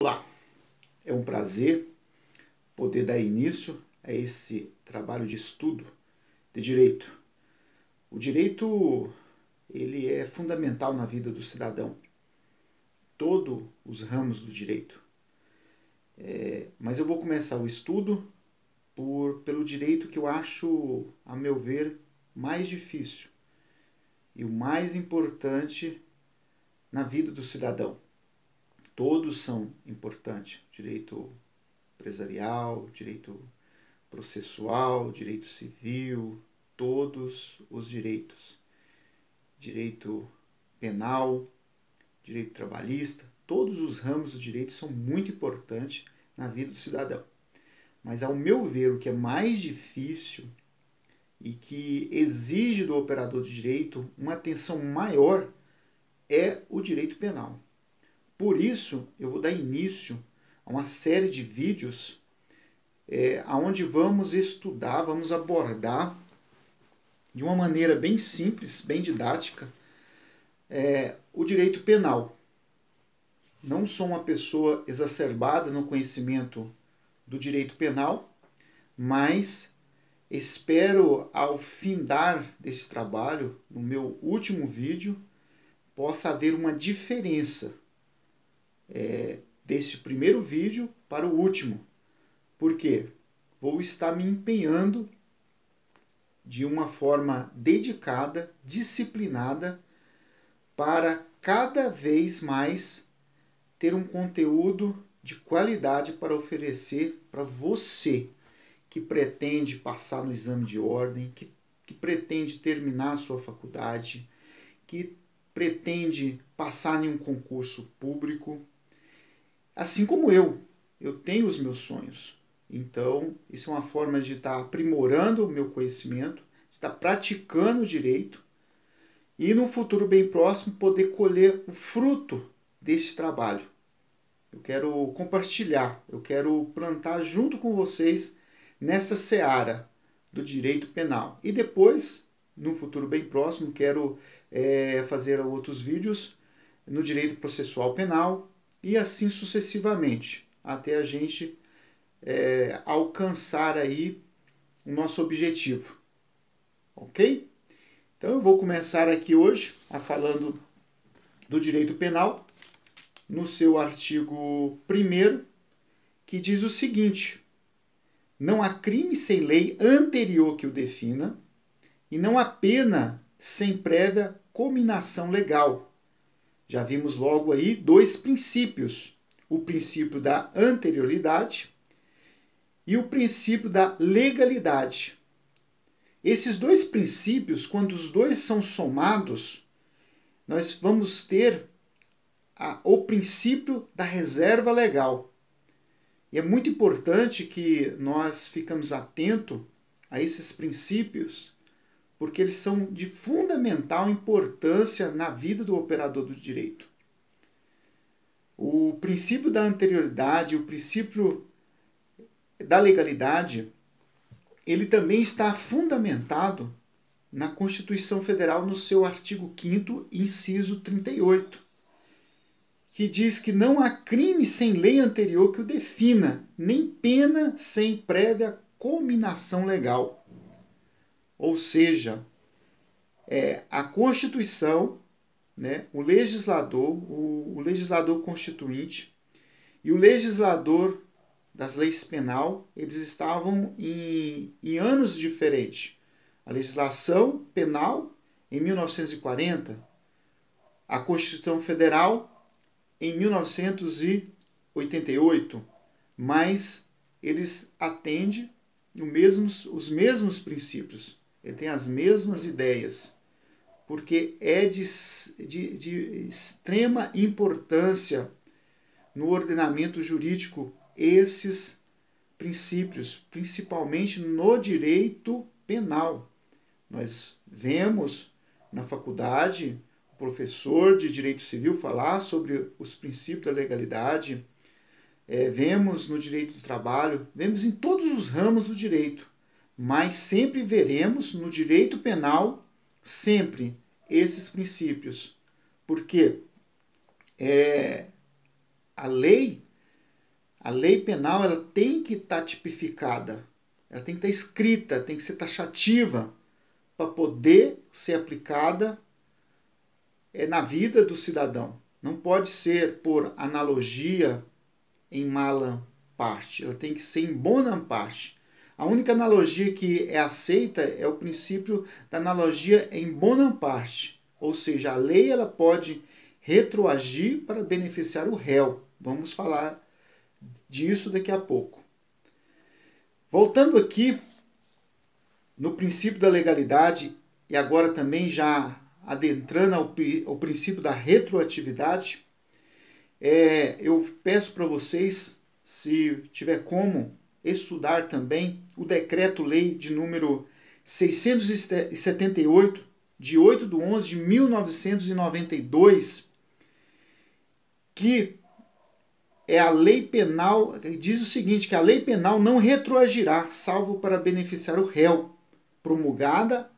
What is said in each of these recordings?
Olá, é um prazer poder dar início a esse trabalho de estudo de direito. O direito, ele é fundamental na vida do cidadão, todos os ramos do direito. Mas eu vou começar o estudo pelo direito que eu acho, a meu ver, mais difícil e o mais importante na vida do cidadão. Todos são importantes, direito empresarial, direito processual, direito civil, todos os direitos. Direito penal, direito trabalhista, todos os ramos do direito são muito importantes na vida do cidadão. Mas, ao meu ver, o que é mais difícil e que exige do operador de direito uma atenção maior é o direito penal. Por isso, eu vou dar início a uma série de vídeos onde vamos estudar, vamos abordar de uma maneira bem simples, bem didática, o direito penal. Não sou uma pessoa exacerbada no conhecimento do direito penal, mas espero, ao findar desse trabalho, no meu último vídeo, possa haver uma diferença desse primeiro vídeo para o último. Por quê? Vou estar me empenhando de uma forma dedicada, disciplinada, para cada vez mais ter um conteúdo de qualidade para oferecer para você que pretende passar no exame de ordem, que pretende terminar a sua faculdade, que pretende passar em um concurso público. Assim como eu tenho os meus sonhos. Então, isso é uma forma de estar aprimorando o meu conhecimento, de estar praticando o direito e, no futuro bem próximo, poder colher o fruto desse trabalho. Eu quero compartilhar, eu quero plantar junto com vocês nessa seara do direito penal. E depois, no futuro bem próximo, quero fazer outros vídeos no direito processual penal, e assim sucessivamente, até a gente alcançar aí o nosso objetivo. Ok? Então eu vou começar aqui hoje falando do direito penal, no seu artigo 1º, que diz o seguinte: não há crime sem lei anterior que o defina, e não há pena sem prévia cominação legal. Já vimos logo aí dois princípios, o princípio da anterioridade e o princípio da legalidade. Esses dois princípios, quando os dois são somados, nós vamos ter o princípio da reserva legal. E é muito importante que nós ficamos atentos a esses princípios, porque eles são de fundamental importância na vida do operador do direito. O princípio da anterioridade, o princípio da legalidade, ele também está fundamentado na Constituição Federal, no seu artigo 5º, inciso 38, que diz que não há crime sem lei anterior que o defina, nem pena sem prévia cominação legal. Ou seja, a Constituição, o legislador constituinte e o legislador das leis penal, eles estavam em anos diferentes. A legislação penal em 1940, a Constituição Federal em 1988, mas eles atendem os mesmos princípios. Ele tem as mesmas ideias, porque é de extrema importância no ordenamento jurídico esses princípios, principalmente no direito penal. Nós vemos na faculdade o professor de direito civil falar sobre os princípios da legalidade, vemos no direito do trabalho, vemos em todos os ramos do direito, mas sempre veremos no direito penal sempre esses princípios, porque a lei A lei penal ela tem que estar tipificada, ela tem que estar escrita, tem que ser taxativa para poder ser aplicada na vida do cidadão. Não pode ser por analogia em mala parte, ela tem que ser em bonam parte. A única analogia que é aceita é o princípio da analogia em bonam parte, ou seja, a lei ela pode retroagir para beneficiar o réu. Vamos falar disso daqui a pouco. Voltando aqui no princípio da legalidade e agora também já adentrando ao princípio da retroatividade, eu peço para vocês, se tiver como, estudar também o Decreto-Lei de número 678, de 8/11/1992, que é a lei penal, diz o seguinte, que a lei penal não retroagirá, salvo para beneficiar o réu, promulgada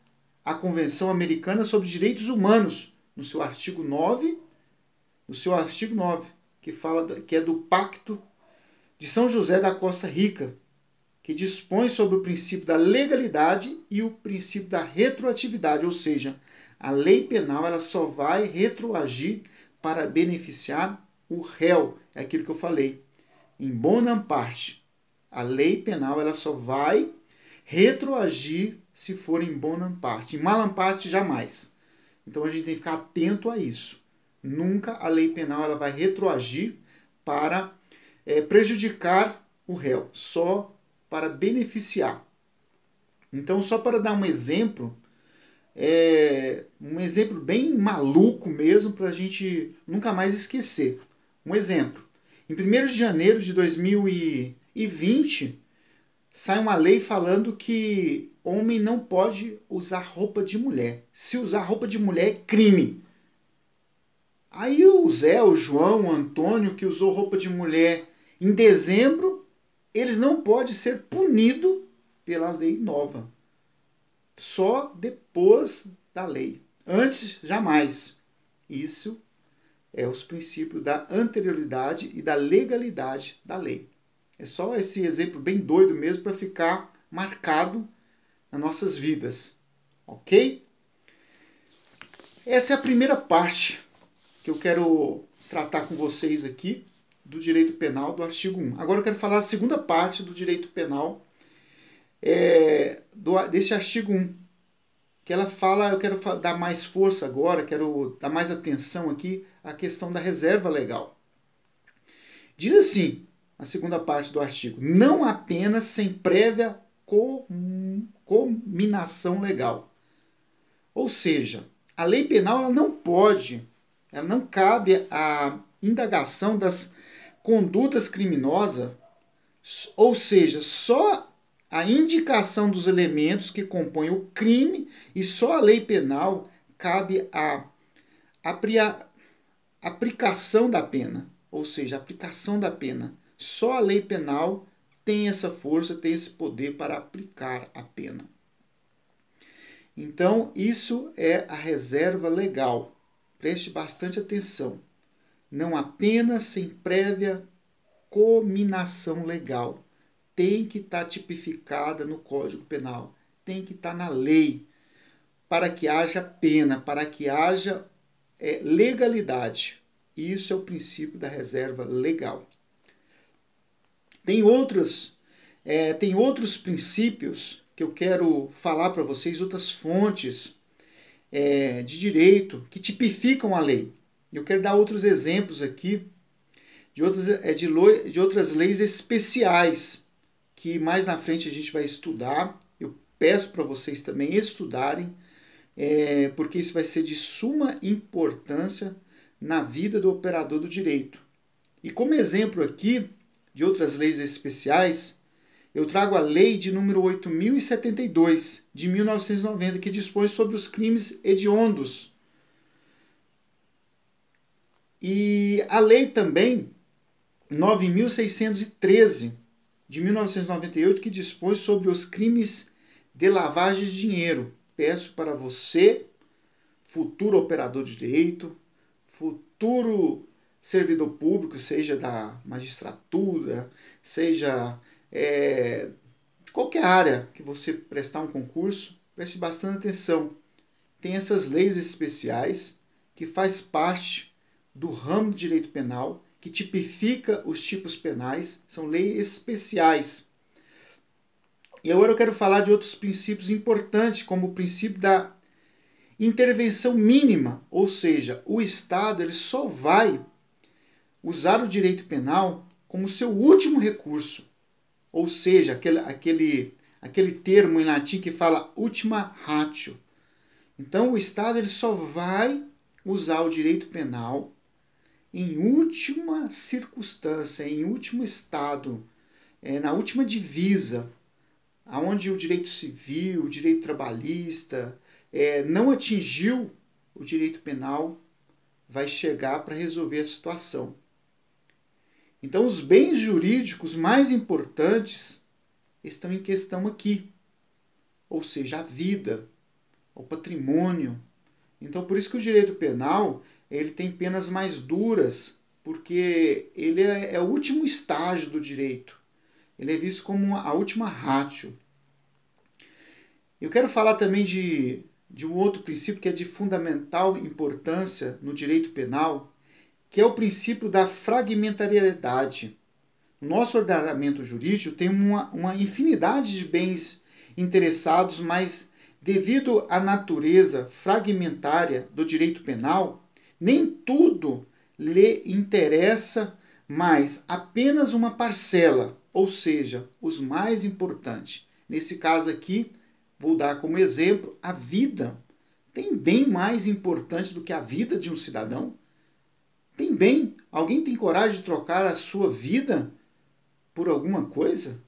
a Convenção Americana sobre Direitos Humanos, no seu artigo 9, que é do Pacto de São José da Costa Rica, que dispõe sobre o princípio da legalidade e o princípio da retroatividade, ou seja, a lei penal ela só vai retroagir para beneficiar o réu, é aquilo que eu falei. Em bonam parte, a lei penal ela só vai retroagir se for em bonam parte. Em malam parte, jamais. Então a gente tem que ficar atento a isso. Nunca a lei penal ela vai retroagir para prejudicar o réu, só para beneficiar. Então, só para dar um exemplo bem maluco mesmo, para a gente nunca mais esquecer. Um exemplo, em 1º de janeiro de 2020, sai uma lei falando que homem não pode usar roupa de mulher. Se usar roupa de mulher é crime. Aí o Zé, o João, o Antônio, que usou roupa de mulher em dezembro, eles não podem ser punidos pela lei nova. Só depois da lei. Antes, jamais. Isso é os princípios da anterioridade e da legalidade da lei. É só esse exemplo bem doido mesmo para ficar marcado nas nossas vidas. Ok? Essa é a primeira parte que eu quero tratar com vocês aqui do direito penal do artigo 1. Agora eu quero falar a segunda parte do direito penal desse artigo 1. Que ela fala, eu quero dar mais força agora, quero dar mais atenção aqui à questão da reserva legal. Diz assim, a segunda parte do artigo, não apenas sem prévia cominação legal. Ou seja, a lei penal ela não cabe a indagação das condutas criminosas, ou seja, só a indicação dos elementos que compõem o crime e só a lei penal cabe a aplicação da pena, ou seja, a aplicação da pena. Só a lei penal tem essa força, tem esse poder para aplicar a pena. Então, isso é a reserva legal. Preste bastante atenção. Não apenas sem prévia cominação legal. Tem que estar tipificada no Código Penal. Tem que estar na lei. Para que haja pena, para que haja legalidade. Isso é o princípio da reserva legal. Tem outros princípios que eu quero falar para vocês, outras fontes de direito que tipificam a lei. Eu quero dar outros exemplos aqui de outras leis especiais que mais na frente a gente vai estudar. Eu peço para vocês também estudarem, porque isso vai ser de suma importância na vida do operador do direito. E como exemplo aqui de outras leis especiais, eu trago a lei de número 8.072, de 1990, que dispõe sobre os crimes hediondos. E a lei também 9.613, de 1998, que dispõe sobre os crimes de lavagem de dinheiro. Peço para você, futuro operador de direito, futuro servidor público, seja da magistratura, seja de qualquer área que você prestar um concurso, preste bastante atenção. Tem essas leis especiais que faz parte do ramo de direito penal, que tipifica os tipos penais, são leis especiais. E agora eu quero falar de outros princípios importantes, como o princípio da intervenção mínima, ou seja, o Estado ele só vai usar o direito penal como seu último recurso, ou seja, aquele termo em latim que fala ultima ratio. Então o Estado ele só vai usar o direito penal em última circunstância, em último estado, na última divisa, aonde o direito civil, o direito trabalhista não atingiu o direito penal, vai chegar para resolver a situação. Então, os bens jurídicos mais importantes estão em questão aqui, ou seja, a vida, o patrimônio. Então, por isso que o direito penal ele tem penas mais duras, porque ele é o último estágio do direito. Ele é visto como a última ratio. Eu quero falar também de um outro princípio que é de fundamental importância no direito penal, que é o princípio da fragmentariedade. O nosso ordenamento jurídico tem uma infinidade de bens interessados, mas devido à natureza fragmentária do direito penal, nem tudo lhe interessa, mas apenas uma parcela, ou seja, os mais importantes. Nesse caso aqui, vou dar como exemplo a vida. Tem bem mais importante do que a vida de um cidadão? Tem bem? Alguém tem coragem de trocar a sua vida por alguma coisa?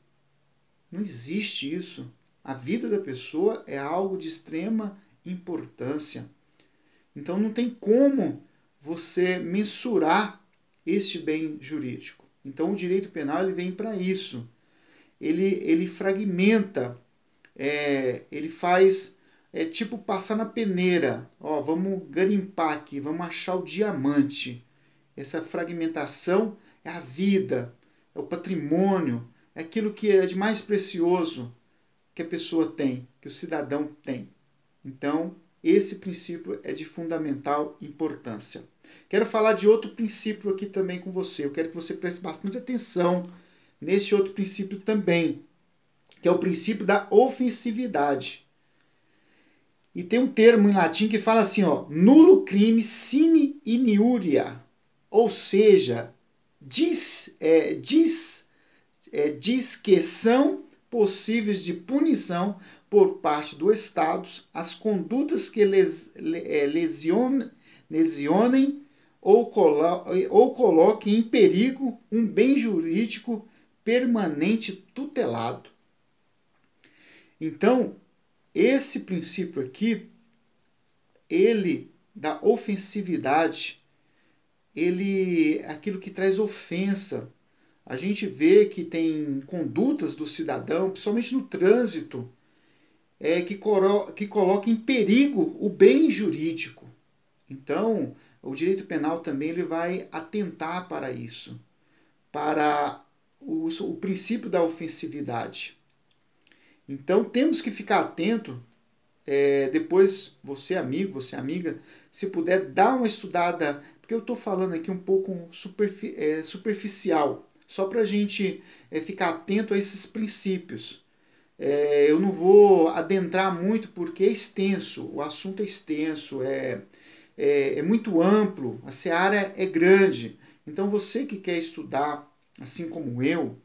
Não existe isso. A vida da pessoa é algo de extrema importância. Então não tem como você mensurar este bem jurídico. Então o direito penal ele vem para isso. Ele fragmenta, ele faz tipo passar na peneira. Ó, vamos garimpar aqui, vamos achar o diamante. Essa fragmentação é a vida, é o patrimônio, é aquilo que é de mais precioso que a pessoa tem, que o cidadão tem. Então, esse princípio é de fundamental importância. Quero falar de outro princípio aqui também com você. Eu quero que você preste bastante atenção nesse outro princípio também, que é o princípio da ofensividade. E tem um termo em latim que fala assim, ó, nulo crime sine iniuria, ou seja, diz que são possíveis de punição por parte do Estado as condutas que lesionem ou coloquem em perigo um bem jurídico permanente tutelado. Então, esse princípio aqui, ele da ofensividade, ele é aquilo que traz ofensa. A gente vê que tem condutas do cidadão, principalmente no trânsito, que coloca em perigo o bem jurídico. Então, o direito penal também ele vai atentar para isso, para o princípio da ofensividade. Então, temos que ficar atento. Depois, você amigo, você amiga, se puder dar uma estudada, porque eu estou falando aqui um pouco superficial, só para a gente ficar atento a esses princípios. Eu não vou adentrar muito porque é extenso, o assunto é extenso, é muito amplo, a seara é grande. Então você que quer estudar, assim como eu,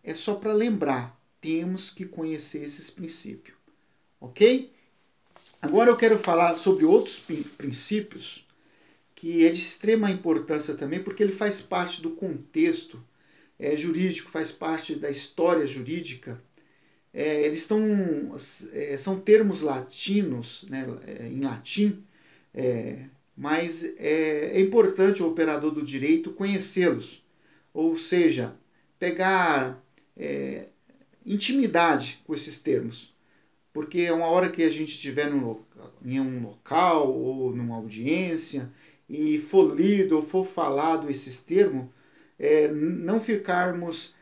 é só para lembrar, temos que conhecer esses princípios, ok? Agora eu quero falar sobre outros princípios que é de extrema importância também, porque ele faz parte do contexto jurídico, faz parte da história jurídica. Eles são termos latinos, né, em latim, mas é importante o operador do direito conhecê-los, ou seja, pegar intimidade com esses termos, porque uma hora que a gente estiver em um local ou numa audiência e for lido ou for falado esses termos, não ficarmos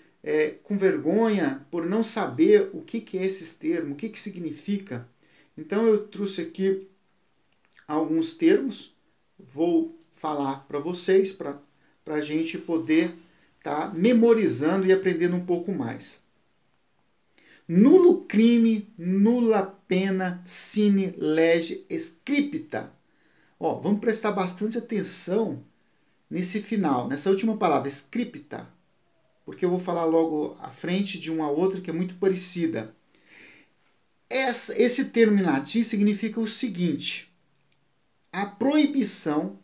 com vergonha por não saber o que é esses termos, o que significa. Então eu trouxe aqui alguns termos, vou falar para vocês, para a gente poder estar memorizando e aprendendo um pouco mais. Nulo crime, nula pena, sine lege scripta. Vamos prestar bastante atenção nesse final, nessa última palavra, scripta, porque eu vou falar logo à frente de uma outra que é muito parecida. Esse termo em latim significa o seguinte: a proibição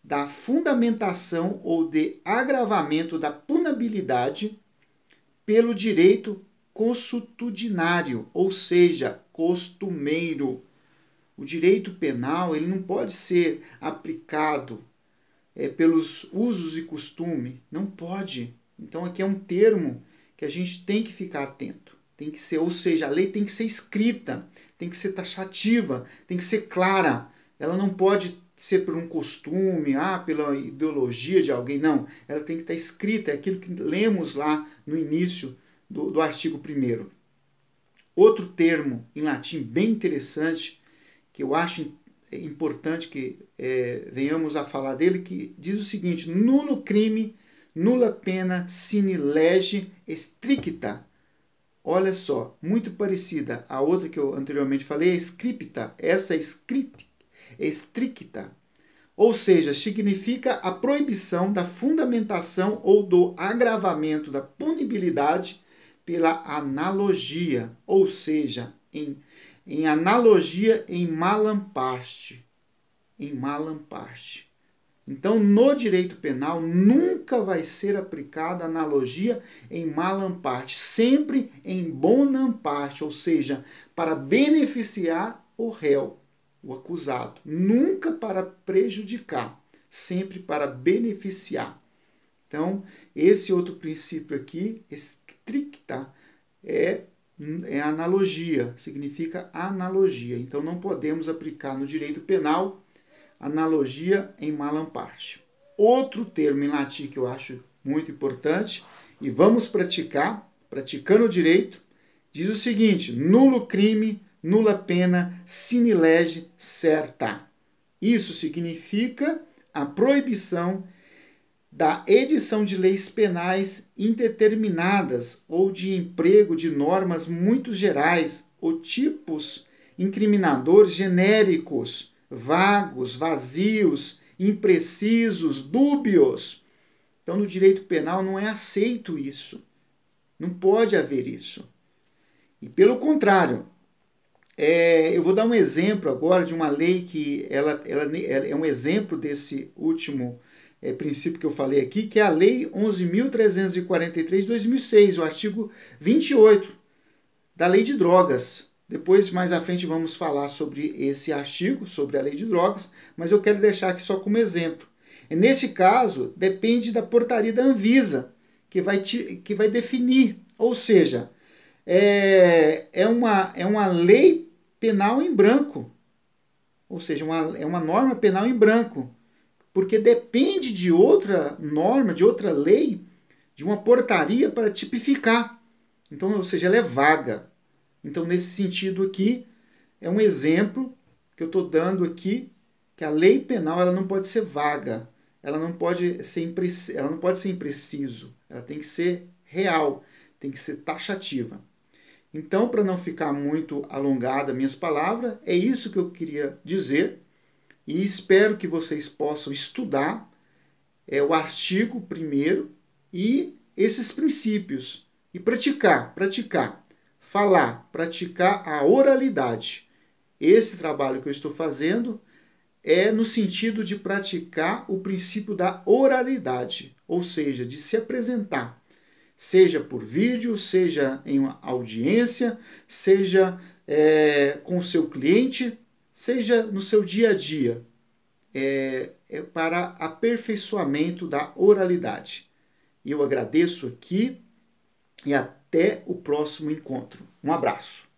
da fundamentação ou de agravamento da punibilidade pelo direito consuetudinário, ou seja, costumeiro. O direito penal ele não pode ser aplicado pelos usos e costumes, não pode. Então aqui é um termo que a gente tem que ficar atento. Tem que ser, ou seja, a lei tem que ser escrita, tem que ser taxativa, tem que ser clara. Ela não pode ser por um costume, pela ideologia de alguém, não. Ela tem que estar escrita, é aquilo que lemos lá no início do artigo 1º. Outro termo em latim bem interessante, que eu acho importante que venhamos a falar dele, que diz o seguinte: nulo crime, nulla pena, sine lege stricta. Olha só, muito parecida. A outra que eu anteriormente falei é scripta. Essa é stricta. Ou seja, significa a proibição da fundamentação ou do agravamento da punibilidade pela analogia. Ou seja, em analogia, em malam parte. Em malam parte. Então, no direito penal, nunca vai ser aplicada a analogia em malam parte, sempre em bonam parte, ou seja, para beneficiar o réu, o acusado, nunca para prejudicar, sempre para beneficiar. Então, esse outro princípio aqui, stricta, é analogia, significa analogia. Então, não podemos aplicar no direito penal analogia em malam parte. Outro termo em latim que eu acho muito importante, e vamos praticando o direito, diz o seguinte: nulo crime, nulla pena, sine lege certa. Isso significa a proibição da edição de leis penais indeterminadas ou de emprego de normas muito gerais ou tipos incriminadores genéricos, vagos, vazios, imprecisos, dúbios. Então, no direito penal não é aceito isso. Não pode haver isso. E pelo contrário, eu vou dar um exemplo agora de uma lei que ela é um exemplo desse último princípio que eu falei aqui, que é a Lei 11.343 de 2006, o artigo 28 da Lei de Drogas. Depois, mais à frente, vamos falar sobre esse artigo, sobre a lei de drogas, mas eu quero deixar aqui só como exemplo. E nesse caso, depende da portaria da Anvisa, que vai definir, ou seja, é uma lei penal em branco, ou seja, é uma norma penal em branco, porque depende de outra norma, de outra lei, de uma portaria para tipificar. Então, ou seja, ela é vaga. Então, nesse sentido aqui, é um exemplo que eu estou dando aqui, que a lei penal ela não pode ser vaga, ela não pode ser impreciso, ela tem que ser real, tem que ser taxativa. Então, para não ficar muito alongada minhas palavras, é isso que eu queria dizer e espero que vocês possam estudar o artigo 1º e esses princípios e praticar. Falar, praticar a oralidade. Esse trabalho que eu estou fazendo é no sentido de praticar o princípio da oralidade, ou seja, de se apresentar, seja por vídeo, seja em uma audiência, seja com o seu cliente, seja no seu dia a dia. É para aperfeiçoamento da oralidade. E eu agradeço aqui e até o próximo encontro. Um abraço.